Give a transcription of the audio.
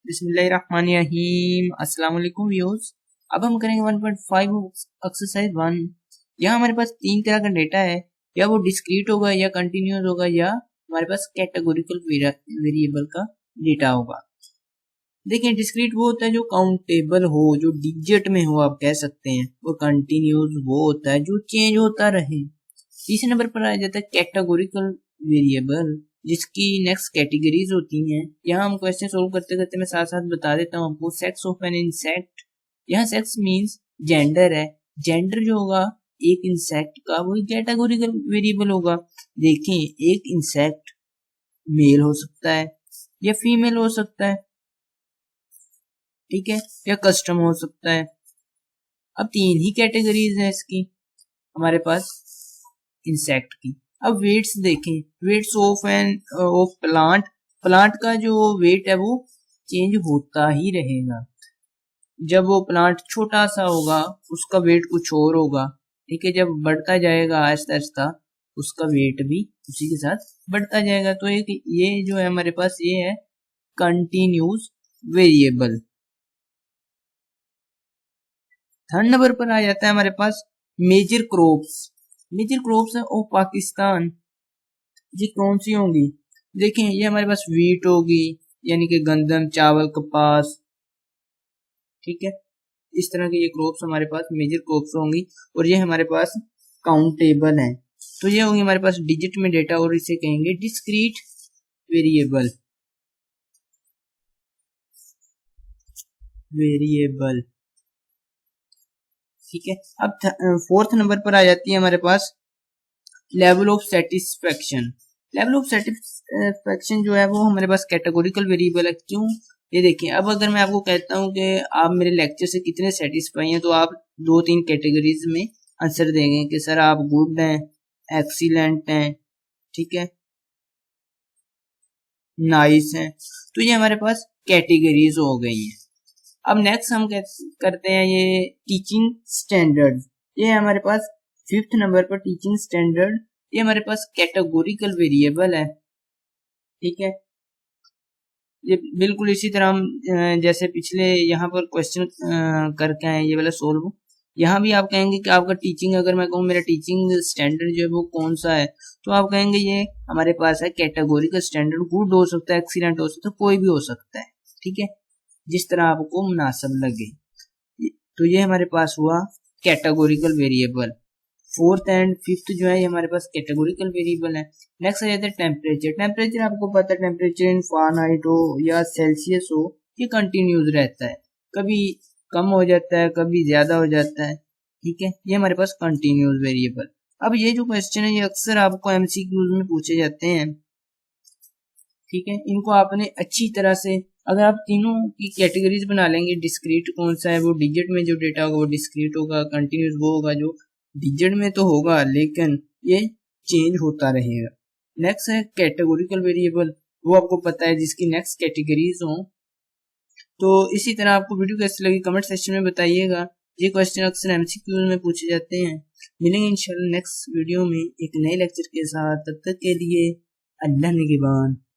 बिस्मिल्लाहिर्रहमानिर्रहीम। अस्सलाम वालेकुम व्यूअर्स। अब हम करेंगे 1.5 एक्सरसाइज 1। यहाँ हमारे पास तीन तरह का डेटा है, या वो डिस्क्रीट होगा, या कंटिन्यूस होगा, या हमारे पास कैटेगोरिकल वेरिएबल का डेटा होगा। देखिए, डिस्क्रीट वो होता है जो काउंटेबल हो, जो डिजिट में हो आप कह सकते हैं, और कंटिन्यूस वो होता है जो चेंज होता रहे। तीसरे नंबर पर आ जाता है कैटेगोरिकल वेरिएबल, जिसकी नेक्स्ट कैटेगरीज होती हैं। यहाँ हम क्वेश्चन सोल्व करते करते मैं साथ साथ बता देता हूँ आपको। सेक्स ऑफ एन इंसेक्ट, यहाँ सेक्स मींस जेंडर है। जेंडर जो होगा एक इंसेक्ट का, वही कैटेगोरिकल वेरिएबल होगा। देखें, एक इंसेक्ट मेल हो सकता है या फीमेल हो सकता है, ठीक है, या कस्टम हो सकता है। अब तीन ही कैटेगरीज हैं इसकी हमारे पास इंसेक्ट की। अब वेट्स देखें, weights of an of plant, plant का जो वेट है वो चेंज होता ही रहेगा। जब वो प्लांट छोटा सा होगा उसका वेट कुछ और होगा, ठीक है। जब बढ़ता जाएगा आहिस्ता आहिस्ता, उसका वेट भी उसी के साथ बढ़ता जाएगा। तो एक ये जो है हमारे पास, ये है कंटिन्यूस वेरिएबल। थर्ड नंबर पर आ जाता है हमारे पास मेजर क्रॉप्स। मेजर क्रॉप्स है ऑफ पाकिस्तान, जी कौन सी होंगी? देखें, ये हमारे पास वीट होगी, यानी कि गंदम, चावल, कपास, ठीक है। इस तरह के ये क्रॉप्स हमारे पास मेजर क्रॉप्स होंगी, और ये हमारे पास काउंटेबल हैं। तो ये होंगी हमारे पास डिजिट में डेटा, और इसे कहेंगे डिस्क्रीट वेरिएबल। ठीक है। अब फोर्थ नंबर पर आ जाती है हमारे पास level of satisfaction. Level of satisfaction जो है वो हमारे पास कैटेगोरिकल वेरिएबल है। क्यों? ये देखिए, अब अगर मैं आपको कहता हूँ कि आप मेरे लेक्चर से कितने सेटिस्फाई हैं, तो आप दो तीन कैटेगरीज में आंसर देंगे कि सर आप गुड हैं, एक्सीलेंट हैं, ठीक है, नाइस हैं। तो ये हमारे पास कैटेगरीज हो गई हैं। अब नेक्स्ट हम करते हैं ये टीचिंग स्टैंडर्ड। ये हमारे पास फिफ्थ नंबर पर टीचिंग स्टैंडर्ड। ये हमारे पास कैटेगोरिकल वेरिएबल है, ठीक है। ये बिल्कुल इसी तरह हम जैसे पिछले यहाँ पर क्वेश्चन करके आए ये वाला सोल्व, यहाँ भी आप कहेंगे कि आपका टीचिंग, अगर मैं कहूँ मेरा टीचिंग स्टैंडर्ड जो है वो कौन सा है, तो आप कहेंगे ये हमारे पास है कैटेगोरिकल स्टैंडर्ड। गुड हो सकता है, एक्सीलेंट हो सकता है, कोई भी हो सकता है, ठीक है, जिस तरह आपको मुनासिब लगे। तो ये हमारे पास हुआ categorical variable. Fourth and fifth जो है ये हमारे पास कैटेगोरिकल वेरिएबल है। नेक्स्ट आ जाता है टेम्परेचर। टेम्परेचर आपको पता है, टेम्परेचर इन फ़ारेनहाइट हो या सेल्सियस हो, ये कंटिन्यूस रहता है, कभी कम हो जाता है, कभी ज्यादा हो जाता है, ठीक है। ये हमारे पास कंटिन्यूस वेरिएबल। अब ये जो क्वेश्चन है ये अक्सर आपको एमसीक्यूज में पूछे जाते हैं, ठीक है। इनको आपने अच्छी तरह से, अगर आप तीनों की कैटेगरीज बना लेंगे, डिस्क्रीट कौन सा है, वो डिजिट में जो डेटा होगा वो डिस्क्रीट होगा, कंटिन्यूस वो होगा जो डिजिट में तो होगा लेकिन ये चेंज होता रहेगा। नेक्स्ट है कैटेगोरिकल वेरिएबल, वो आपको पता है जिसकी नेक्स्ट कैटेगरीज हो। तो इसी तरह आपको वीडियो कैसी लगी कमेंट सेक्शन में बताइएगा। ये क्वेश्चन अक्सर एमसीक्यू में पूछे जाते हैं। मिलेंगे इंशाल्लाह नेक्स्ट वीडियो में एक नए लेक्चर के साथ, तब तक के लिए अल्लाह निगहबान।